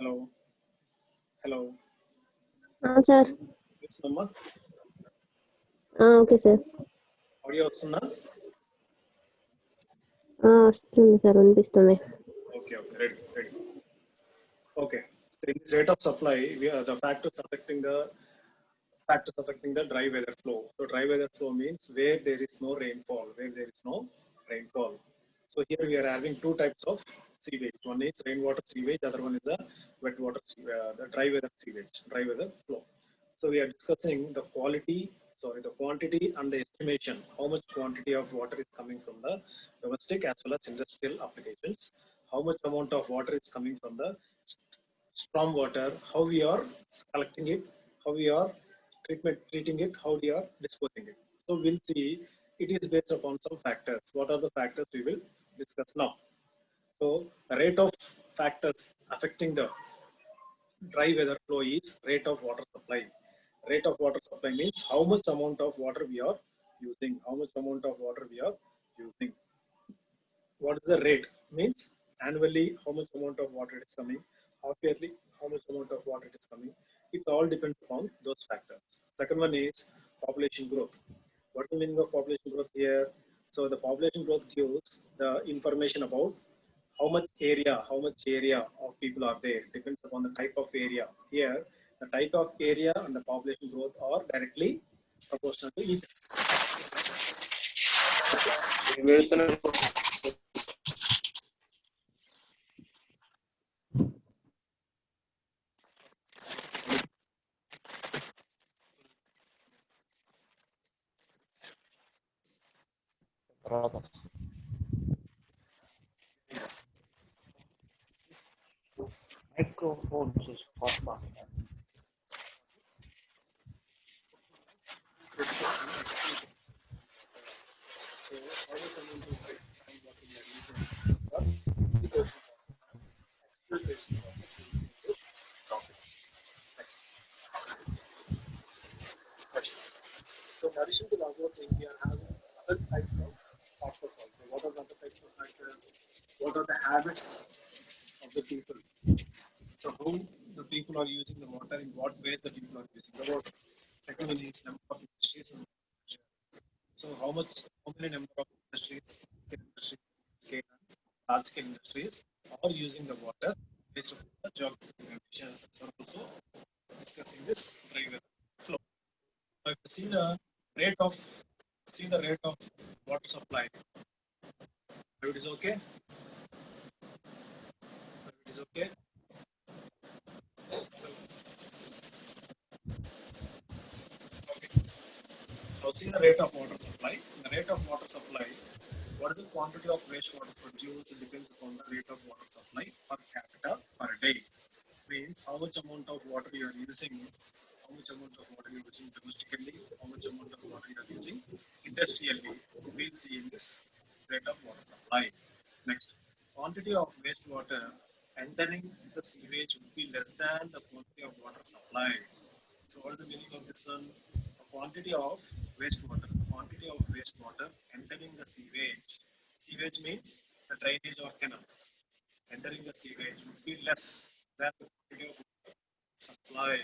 Hello. Hello. Sir. Yes, Amma. Okay, sir. Audio వస్తుందా? వస్తుంది sir, వినిపిస్తుంది. Okay, ready. Okay. So in this rate of supply, the factors affecting the dry weather flow. So dry weather flow means where there is no rainfall. So here we are having two types of sewage. One is rainwater sewage, other one is the wet water, the dry weather sewage, dry weather flow. So we are discussing the quantity and the estimation, how much quantity of water is coming from the domestic as well as industrial applications, how much amount of water is coming from the storm water, how we are collecting it, how we are treating it, how we are disposing it. So we'll see it is based upon some factors. What are the factors we will discuss now? So the rate of factors affecting the dry weather flow is rate of water supply. Rate of water supply means how much amount of water we are using. How much amount of water we are using. What is the rate? Means annually how much amount of water is coming. Half yearly how much amount of water is coming. It all depends on those factors. Second one is population growth. What is the meaning of population growth here? So the population growth gives the information about how much area of people are there. Depends upon the type of area. Here, the type of area and the population growth are directly proportional to each Microphone is hot mark. So how much amount of groundwater we are using for irrigation purposes, exploitation purposes in this topics. Next. So in addition to the above thing, we are having other types of factors also. What are the other types of factors? What are the habits of the people? So how the people are using the water, in what ways the people are using the water. Second one is number of industries and so how many number of industries, large scale industries are using the water based on the geographic conditions. So also discussing this dry weather flow. So if you rate of see the rate of water supply. If it is okay. If it is okay. Okay. So see the rate of water supply. The rate of water supply. What is the quantity of wastewater produced? It depends upon the rate of water supply per capita per day. Means how much amount of water you are using, how much amount of water you are using domestically, how much amount of water you are using industrially. We'll see in this rate of water supply. Next, quantity of wastewater entering the sewage would be less than the quantity of water supply. So what is the meaning of this one? The quantity of wastewater entering the sewage. Sewage means the drainage or canals. Entering the sewage would be less than the quantity of supply.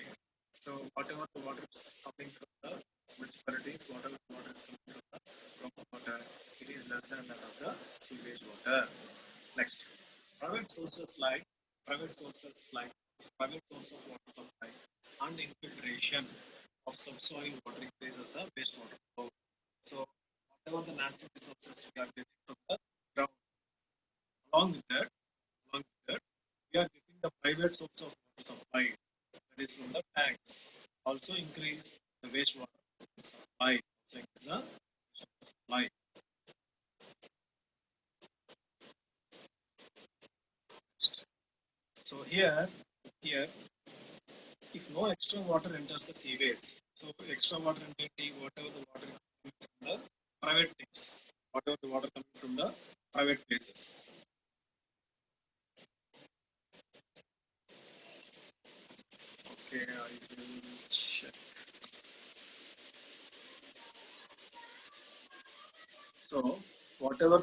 So whatever the water is coming from the municipalities, whatever the water is coming from the groundwater, it is less than that of the sewage water. Next, private sources like private sources like private source of water supply and infiltration of subsoil water increases the wastewater flow. So whatever the natural resources we are getting from the ground, along with that, we are getting the private source of water supply, that is from the tanks. Also increase the wastewater supply. So increase the supply. So here, if no extra water enters the sewage, so extra water entering whatever the water is coming from the private things, whatever the water coming from the private places. Okay, I will check. So whatever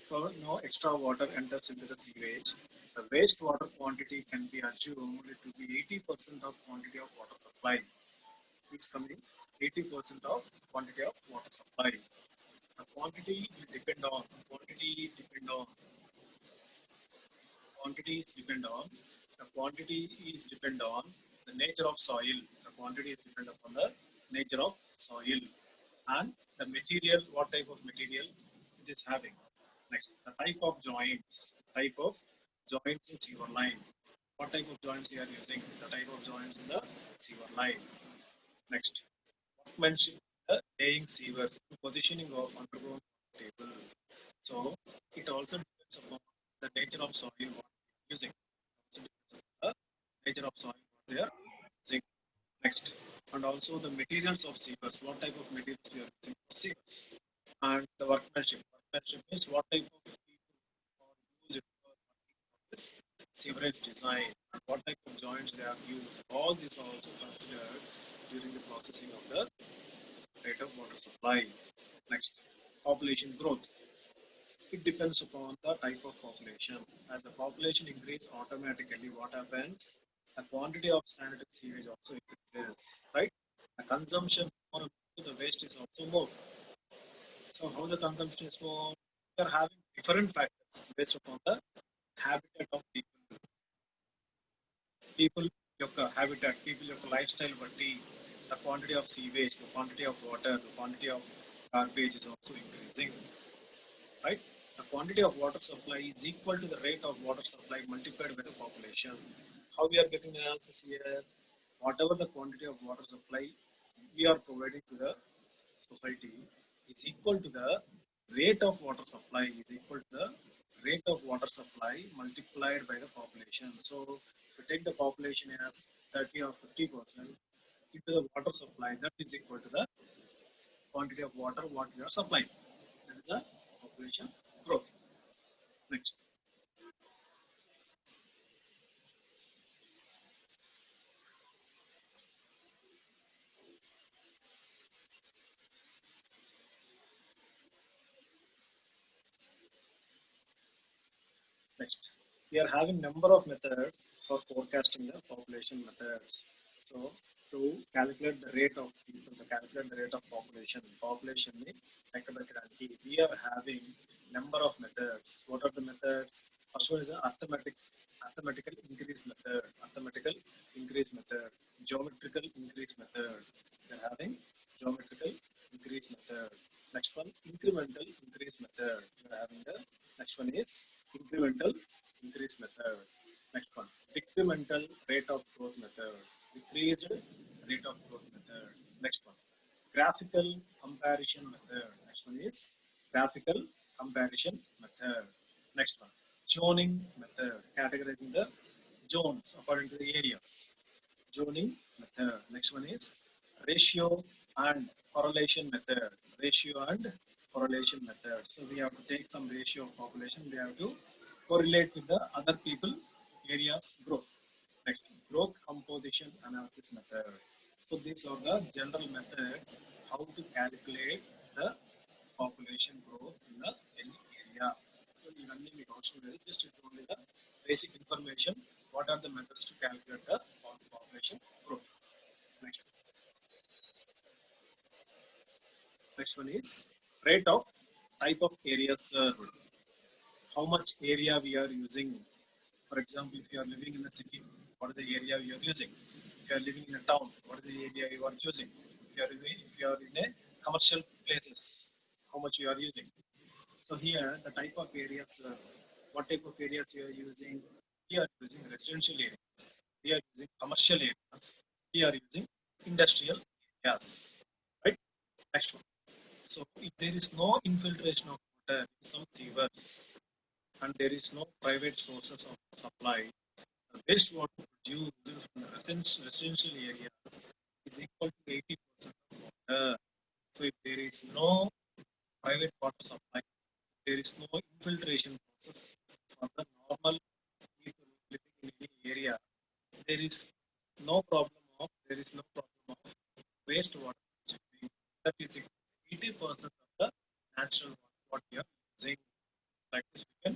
for no extra water enters into the sewage, the wastewater quantity can be assumed to be 80% of quantity of water supply. It's coming 80% of quantity of water supply. The quantity will depend on quantities depend on the quantity is depend on the nature of soil. The quantity is depend upon the nature of soil and the material, what type of material it is having. Next, the type of joints in sewer line. What type of joints we are using? The type of joints in the sewer line. Next, workmanship, the laying sewers, positioning of underground table. So it also depends upon the nature of soil what we are using. The nature of soil what they are using. Next, and also the materials of sewers. What type of materials we are using for sewers? And the workmanship. Workmanship means what type of people are used for this sewerage design and what type of joints they have used. All these are also considered during the processing of the rate of water supply. Next, population growth. It depends upon the type of population. As the population increase automatically, what happens? the quantity of sanitary sewage also increases, right? The consumption more, the waste is also more. So how the consumption is more? We are having different factors based upon the habitat of people. People యొక్క habitat, people యొక్క lifestyle బట్టి the quantity of sewage, the quantity of water, the quantity of garbage is also increasing, right? The quantity of water supply is equal to the rate of water supply multiplied by the population. How we are getting the analysis here? Whatever the quantity of water supply we are providing to the society is equal to the rate of water supply is equal to the rate of water supply multiplied by the population. So if you take the population as 30 or 50% into the water supply, that is equal to the quantity of water what we are supplying. That is the population growth. Next. Next, we are having number of methods for forecasting the population methods. So to calculate the rate of people, to calculate the rate of population we are having number of methods. What are the methods? First one is the arithmetical increase method, arithmetical increase method, geometrical increase method. We are having geometrical increase method. Next one, incremental increase method. We are having the next one is incremental increase method. Next one, decremental rate of growth method. Decreased rate of growth method. Next one, graphical comparison method. Next one is graphical comparison method. Next one, zoning method. Categorizing the zones according to the areas. Zoning method. Next one is ratio and correlation method. Ratio and correlation method. So we have to take some ratio of population. We have to correlate with the other people areas growth. Next, growth composition analysis method. So these are the general methods how to calculate the population growth in the any area. So ఇవన్నీ మీకు అవసరం లేదు, just it's only the basic information. What are the methods to calculate the population growth? Next, next one is rate of type of area served. How much area we are using. For example, if you are living in a city, what is the area you are using? If you are living in a town, what is the area you are using? If you are in a commercial places, how much you are using? So here, the type of areas, what type of areas you are using? We are using residential areas. We are using commercial areas. We are using industrial areas. Right? Next one. So if there is no infiltration of water in some sewers and there is no private sources of supply, the wastewater produced from the residential areas is equal to 80% of water. So if there is no private water supply, there is no infiltration process for the normal people living in any area, there is no problem of wastewater consuming. That is equal to 80% of the natural water what we are using. Like this we can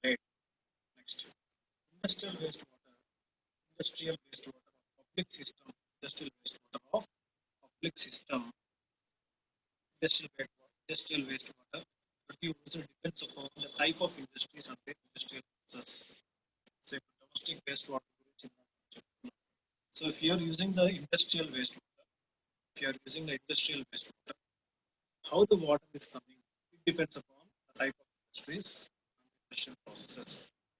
relate. Next, industrial wastewater. Industrial wastewater of public system. Industrial wastewater of public system. Industrial wastewater produced depends upon the type of industries and the industrial process. So domestic wastewater. So if you are using the industrial wastewater, how the water is coming, it depends upon the type of industries and industrial processes.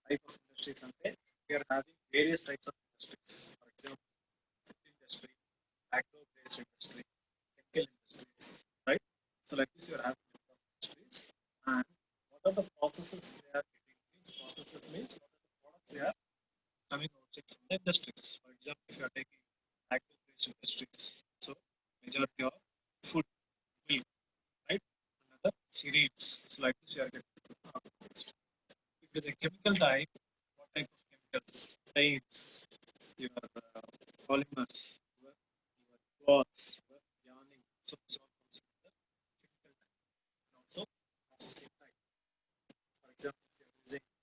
Type of industries and we are having various types of industries. For example, food industry, agro-based industry, chemical industries, right? So like this, you are having industries, and what are the processes they are getting? These processes means what are the products they are coming outside from the industries. For example, if you are taking agro-based industries, so majority of food, milk, right? Another cereals. So like this, you are getting agro-based. If it is a chemical type, what type of chemicals? Paints, your polymers, your cloths, your yarning. So these are considered the chemical type. And also processing type. For example, if you are using any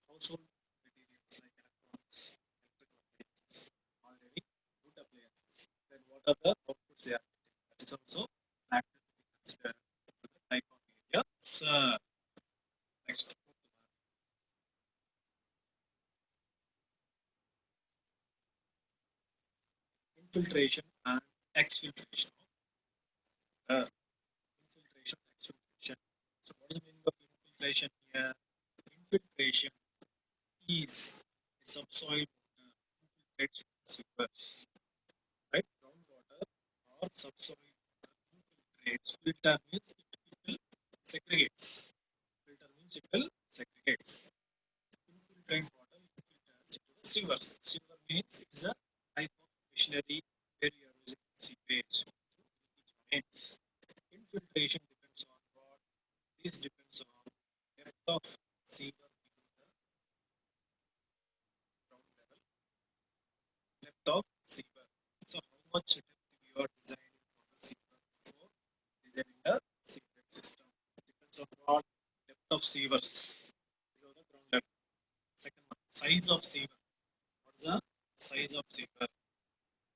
household materials like electronics, electrical are the outputs they are getting. That is also factor to be considered for the type of area. Sir, next. Infiltration and exfiltration. Infiltration, exfiltration. So what is the meaning of infiltration here? Infiltration is a subsoil water infiltrates sewers, right? Groundwater or subsoil water infiltrates. Filter means it will segregates. Filter means it will segregates. Infiltrate water filters into the sewers. Sewer means it is a type of machinery where you are using sewage. Means infiltration depends on what? This depends on depth of sewer below the ground level, depth of sewer. So how much depth you are designing for the sewer before designing the sewage system? Depends on what? Depth of sewers below the ground level. Second one, size of sewer. What is the size of sewer?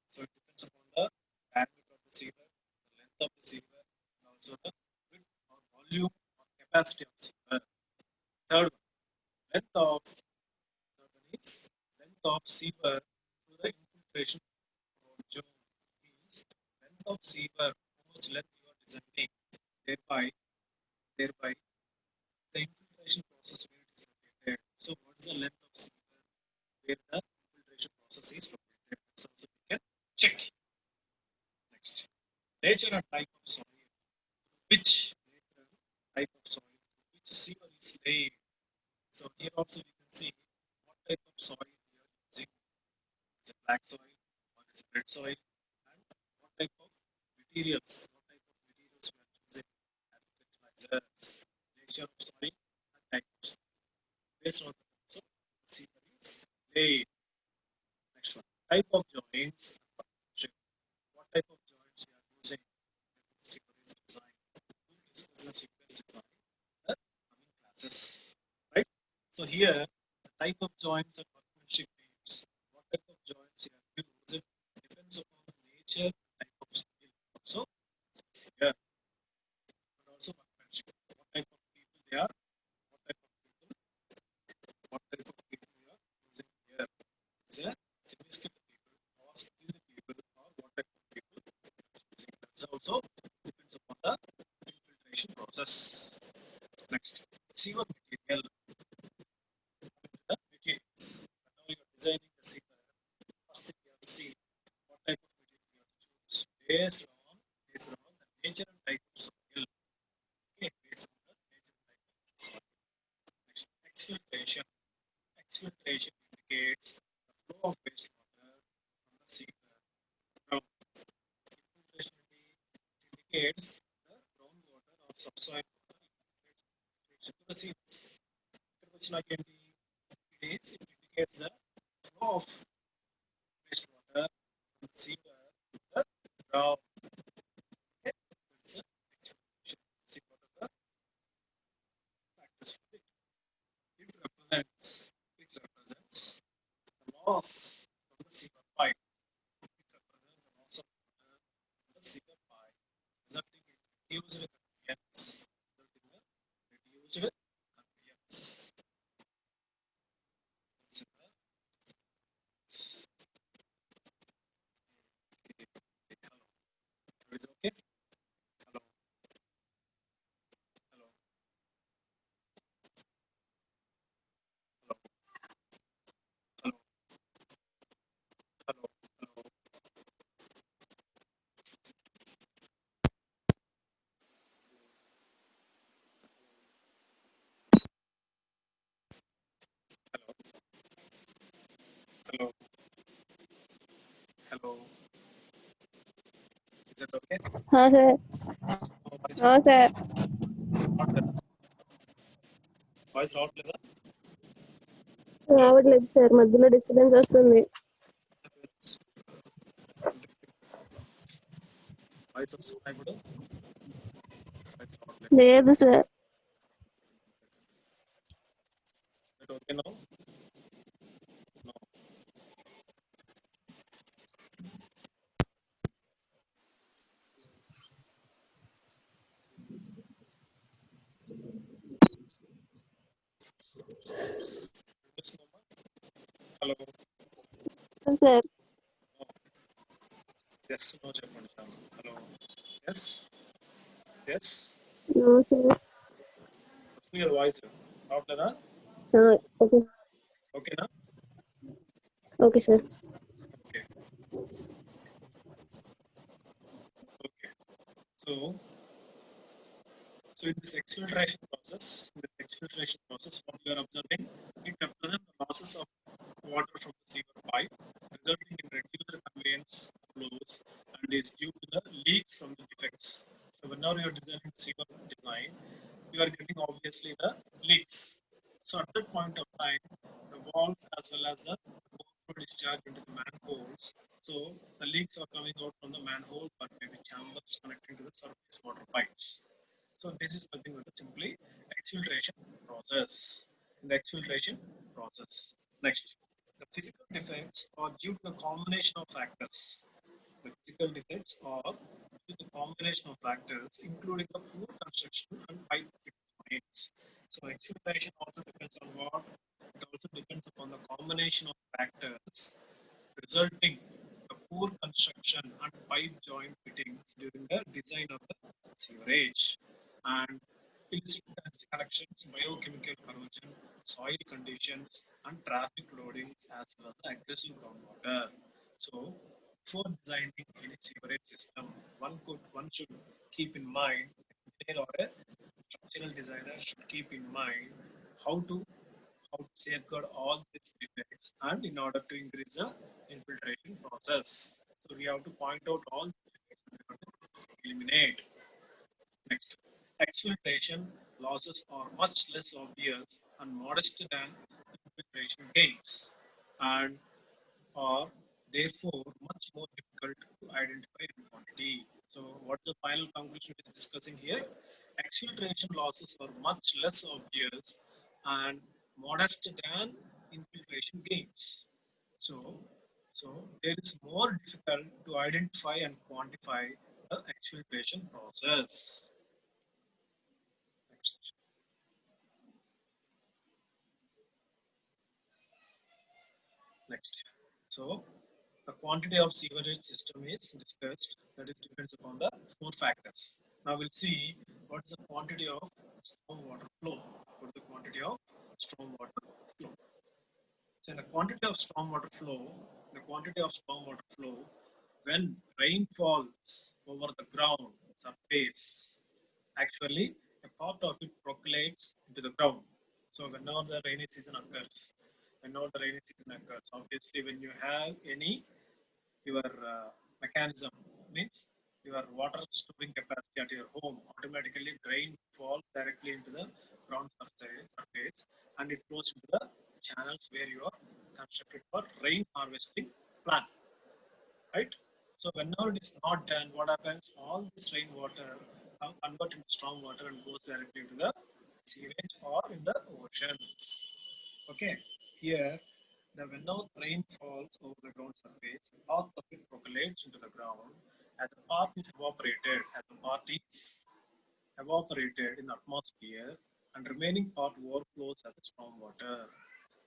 So it depends upon the diameter of the sewer, the length of the sewer, and also the width or volume or capacity of sewer. Third one, length of length of sewer to the infiltration zone means length of sewer, how much length you are designing, thereby the infiltration process where it is located. So what is the length of sewer where the infiltration process is located? So we can check. Next, nature and type of soil. Which nature type of soil, which sewer is laid. So here also we can see what type of soil we are using. Is it black soil or is it red soil? And what type of materials we are choosing as fertilizers. Nature of soil and type of soil. Based on the also sewer is laid. Next one, type of joints and workmanship. What type of joints we are using when the sewer is designed. We will discuss the sequence design in the coming classes. Right? So here, the type of joints and workmanship means what type of joints you have used depends upon the nature and type of soil. So here, and also workmanship. What type of people they are, what type of people we are using here. Is a semi-skilled people or skilled people or what type of people we are using. That also depends upon the infiltration process. Next, sewer material. The materials. Now you are designing the sewer. First thing you have to see what type of material you have to choose based on the nature and type of soil. Okay, based on the nature and type of soil. Next, exfiltration. Exfiltration indicates the flow of wastewater from the sewer ground. Infiltration indicates the groundwater or subsoil water infiltration to the sewers. It indicates the flow of wastewater from the sewer to the ground. Okay, that's the explanation. See what are the factors for it. It represents the loss from the sewer pipe. It represents the loss of water from the sewer pipe, resulting in reduced conveyance. Is it okay? Hello, hello, hello, hello, hello, hello, hello, hello. Is it okay? हाँ sir No, हाँ sir voice loud లేదా? రావట్లేదు sir మధ్యలో disturbance వస్తుంది voice వస్తుందా ఇప్పుడు? Voice loud లేదు sir Is it okay now? No. Hello. sir. Yes. No చెప్పండి. Hello. Yes. Yes. No, sir. Your voice. రావట్లేదా? Okay. ఓకేనా? Okay, sir. Okay. Okay. So in this exfiltration process, what you are observing, it represents the losses of water from the sewer pipe, resulting in reduced conveyance flows, and is due to the leaks from the defects. So whenever you are designing sewer design, you are getting obviously the leaks. So at that point of time, the valves as well as the overflow discharge into the manholes. So the leaks are coming out from the manhole or maybe chambers connecting to the surface water pipes. So this is nothing but simply exfiltration process. In the exfiltration process. Next, the physical defects are due to the combination of factors. The physical defects are due to the combination of factors, including the poor construction and pipe joints. So exfiltration also depends on what? It also depends upon the combination of factors resulting the poor construction and pipe joint fittings during the design of the sewerage and illicit connections, biochemical corrosion, soil conditions, and traffic loadings as well as the aggressive groundwater. So, before designing any sewerage system, one should keep in mind, engineer or a structural designer should keep in mind how to safeguard all these defects and in order to increase the infiltration process. So we have to point out all the defects and we have to eliminate. Next, exfiltration losses are much less obvious and modest than infiltration gains and are therefore much more difficult to identify in quantity. So what's the final conclusion it is discussing here? Exfiltration losses are much less obvious and modest than infiltration gains. So, so there is more difficult to identify and quantify the exfiltration process. Next. Next. So the quantity of sewerage system is discussed. That is depends upon the four factors. Now we'll see what is the quantity of storm water flow. What is the quantity of storm water flow? So the quantity of storm water flow, when rain falls over the ground surface, actually a part of it percolates into the ground. So whenever the rainy season occurs, obviously when you have any your mechanism means your water storing capacity at your home automatically drain falls directly into the ground surface and it flows into the channels where you are constructed for rain harvesting plan, right? So whenever it is not done, what happens? All this rainwater convert into storm water and goes directly into the sewage or in the oceans. Okay, here the whenever rain falls over the ground surface, part of it percolates into the ground as a part is evaporated in the atmosphere and remaining part overflows as a storm water.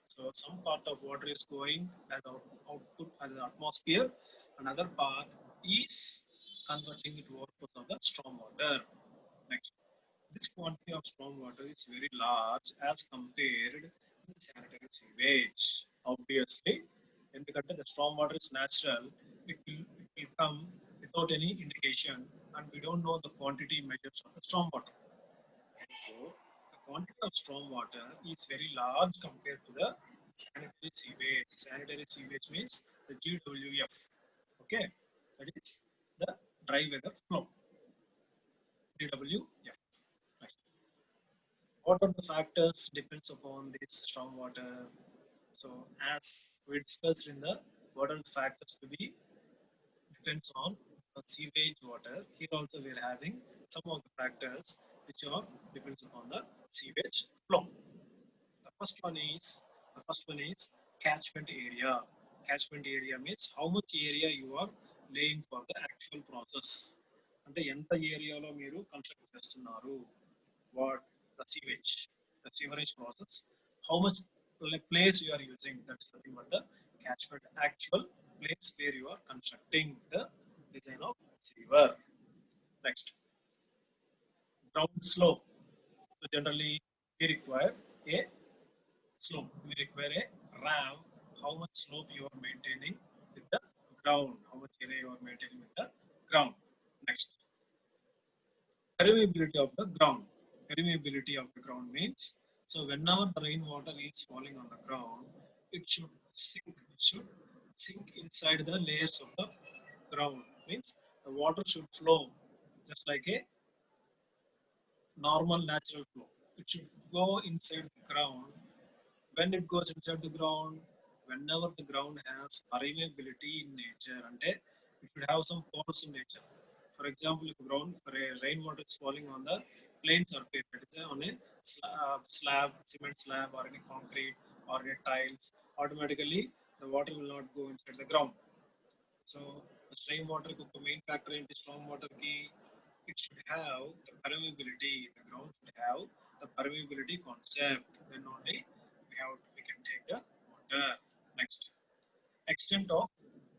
So some part of water is going as output as an atmosphere, another part is converting it overflows of the storm water. Next, this quantity of storm water is very large as compared with sanitary sewage. Obviously, ఎందుకంటే the storm water is natural, it will come without any indication, and we don't know the quantity measures of the storm water. So, the quantity of storm water is very large compared to the sanitary sewage. Sanitary sewage means the GWF. Okay, that is the dry weather flow. GWF. Right. What are the factors depends upon this stormwater? So as we discussed in the what are the factors to be depends on the sewage water. Here also we are having some of the factors which are depends upon the sewage flow. The first one is catchment area. Catchment area means how much area you are laying for the actual process. అంటే ఎంత ఏరియాలో మీరు construct చేస్తున్నారు what the sewage process, how much place you are using. That's nothing but the catchment, actual place where you are constructing the design of sewer. Next, ground slope. So generally, we require a slope. We require a ramp. How much slope you are maintaining with the ground? How much area you are maintaining with the ground? Next, permeability of the ground. Permeability of the ground means, so whenever the rainwater is falling on the ground, it should sink. It should sink inside the layers of the ground. Means the water should flow just like a normal natural flow. It should go inside the ground. When it goes inside the ground, whenever the ground has permeability in nature, and it should have some pores in nature. For example, if ground rainwater is falling on the plain surface, that is on a slab, cement slab, or any concrete, or any tiles, automatically the water will not go inside the ground. So the stream water the main factor in the storm water key, it should have the permeability. The ground should have the permeability concept. Then only we can take the water. Next, extent of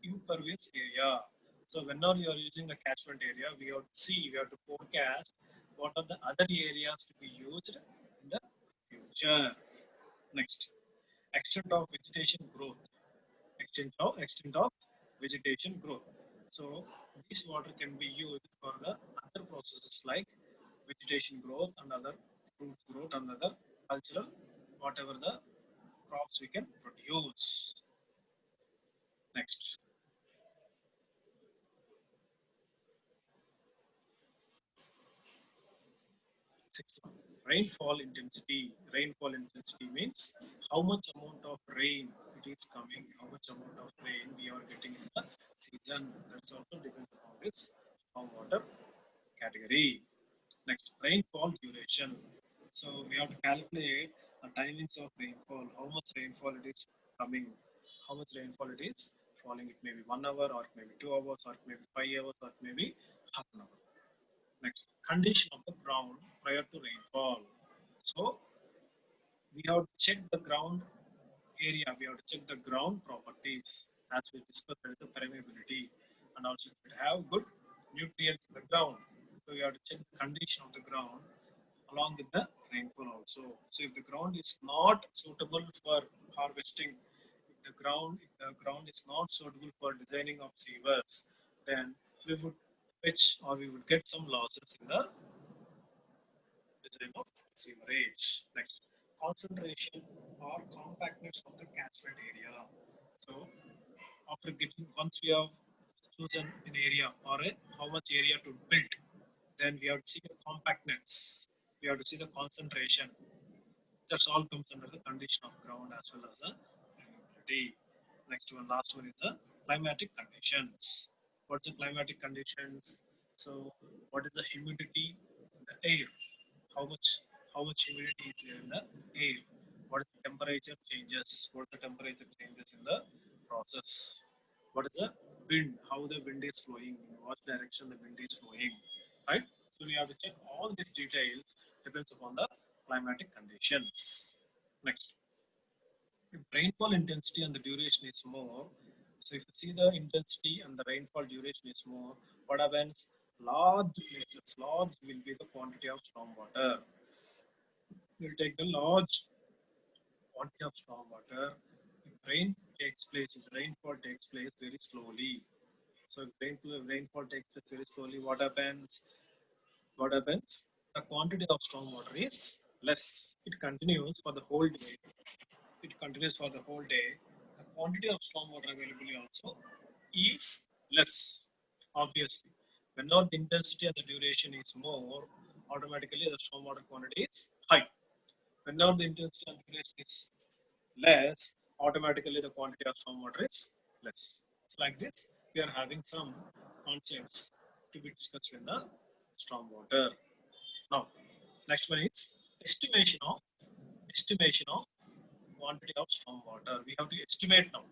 impervious area. So whenever you are using the catchment area, we have to forecast what are the other areas to be used in the future. Next, extent of vegetation growth. Extent of vegetation growth. So this water can be used for the other processes like vegetation growth and other fruit growth and other cultural whatever the crops we can produce. Next, sixth one, rainfall intensity. Rainfall intensity means how much amount of rain it is coming, how much amount of rain we are getting in the season. That's also depends on this stormwater category. Next, rainfall duration. So we have to calculate the timings of rainfall, how much rainfall it is coming, how much rainfall it is falling. It may be 1 hour, or it may be 2 hours, or it may be 5 hours, or it may be half an hour. Next, condition of the ground prior to rainfall. So we have to check the ground area, we have to check the ground properties as we discussed, there is the permeability, and also it have good nutrients in the ground. So we have to check the condition of the ground along with the rainfall also. So if the ground is not suitable for harvesting, if the ground is not suitable for designing of sewers, then we would fetch or we would get some losses in the design of sewerage. Next, concentration or compactness of the catchment area. So after getting, once we have chosen an area or how much area to build, then we have to see the compactness. We have to see the concentration. That's all comes under the condition of ground as well as the humidity. Next one, last one is the climatic conditions. What's the climatic conditions? So, what is the humidity in the air? How much how much humidity is there in the air? What is the temperature changes? What is the temperature changes in the process? What is the wind? How the wind is flowing? In what direction the wind is flowing? Right? So we have to check all these details depends upon the climatic conditions. Next, if rainfall intensity and the duration is more, so if you see the intensity and the rainfall duration is more, what happens? Large will be the quantity of storm water. We'll take the large quantity of storm water. If rainfall takes place very slowly. So if rainfall takes place very slowly, what happens? What happens? The quantity of storm water is less. It continues for the whole day. It continues for the whole day. The quantity of storm water availability also is less. Obviously, whenever the intensity and the duration is more, automatically the storm water quantity is high. Whenever the intensity and duration is less, automatically the quantity of storm water is less. It's like this. We are having some concepts to be discussed in the storm water. Now, next one is estimation of quantity of storm water. We have to estimate now.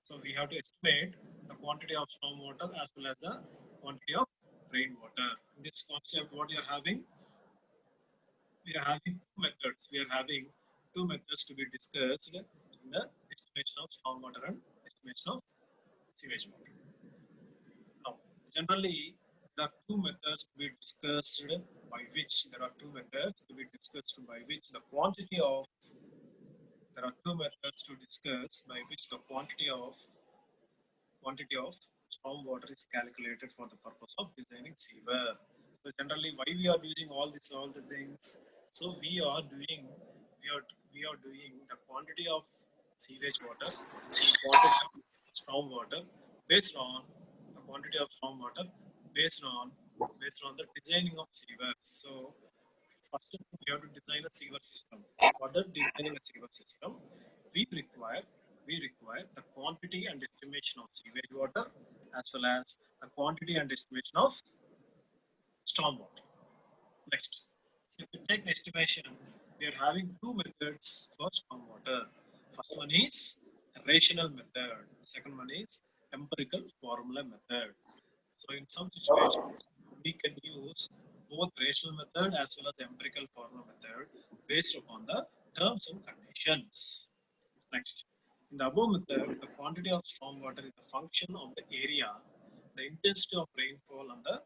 So we have to estimate the quantity of storm water as well as the quantity of rainwater. In this concept, what we are having two methods. We are having two methods to be discussed in the estimation of stormwater and estimation of sewage water. Now, generally, there are two methods to be discussed by which the quantity of there are two methods to discuss by which the quantity of storm water is calculated for the purpose of designing sewer. So generally, why we are using all the things? So we are doing the quantity of sewage water, the quantity of storm water based on the quantity of storm water based on the designing of sewers. So first we have to design a sewer system. For the designing a sewer system, we require the quantity and estimation of sewage water as well as the quantity and estimation of storm water. Next, so if we take the estimation, we are having two methods for storm water. First one is rational method. Second one is empirical formula method. So in some situations, we can use both rational method as well as empirical formula method based upon the terms and conditions. Next, in the above method, the quantity of storm water is a function of the area, the intensity of rainfall, and the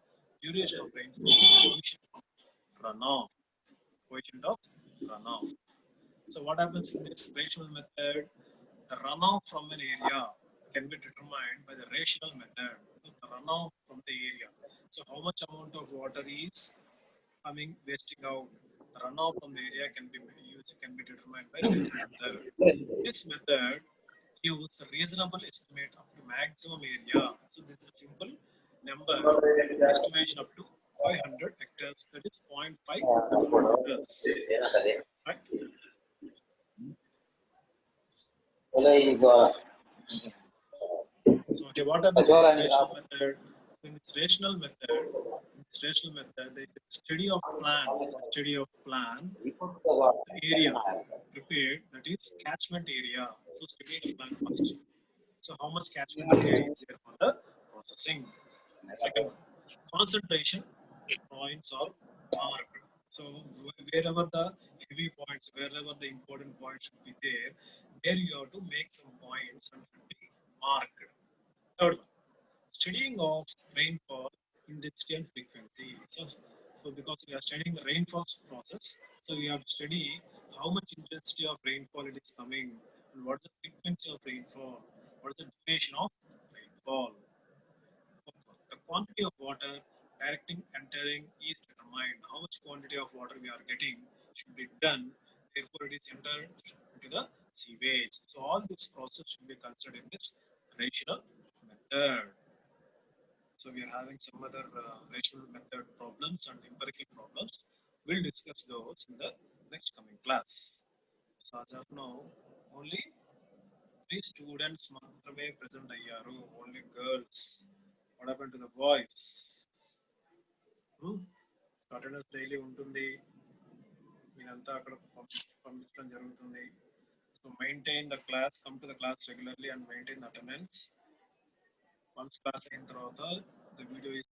duration of rainfall, coefficient of runoff. Coefficient of runoff. So what happens in this rational method? The runoff from an area can be determined by the rational method. So the runoff from the area. So how much amount of water is coming, wasting out? The runoff from the area can be determined by rational method. This method gives a reasonable estimate up to maximum area. So this is a simple number estimation up to 500 hectares. That is 0.5 kilometers. Right? So okay, what happens in this rational method? In this rational method, the study of plan, the area prepared, that is catchment area. So study the plan first. So how much catchment area is there for the processing? Second one, concentration points are marked. So wherever the heavy points, wherever the important points should be there you have to make some points and should be marked. Third one, studying of rainfall intensity and frequency. So because we are studying the rainfall process, so we have to study how much intensity of rainfall it is coming and what is the frequency of rainfall, what is the duration of rainfall. The quantity of water directing entering is determined. How much quantity of water we are getting should be done. Therefore, it is entered into the sewage. So all this process should be considered in this rational method. So we are having some other rational method problems and empirical problems. We'll discuss those in the next coming class. So as of now, only 3 students మాత్రమే present అయ్యారు. Only girls. What happened to the boys? Attendance daily ఉంటుంది. మీరంతా అక్కడ పంపించడం జరుగుతుంది. So maintain the class, come to the class regularly and maintain the attendance. Once class అయిన తర్వాత the video is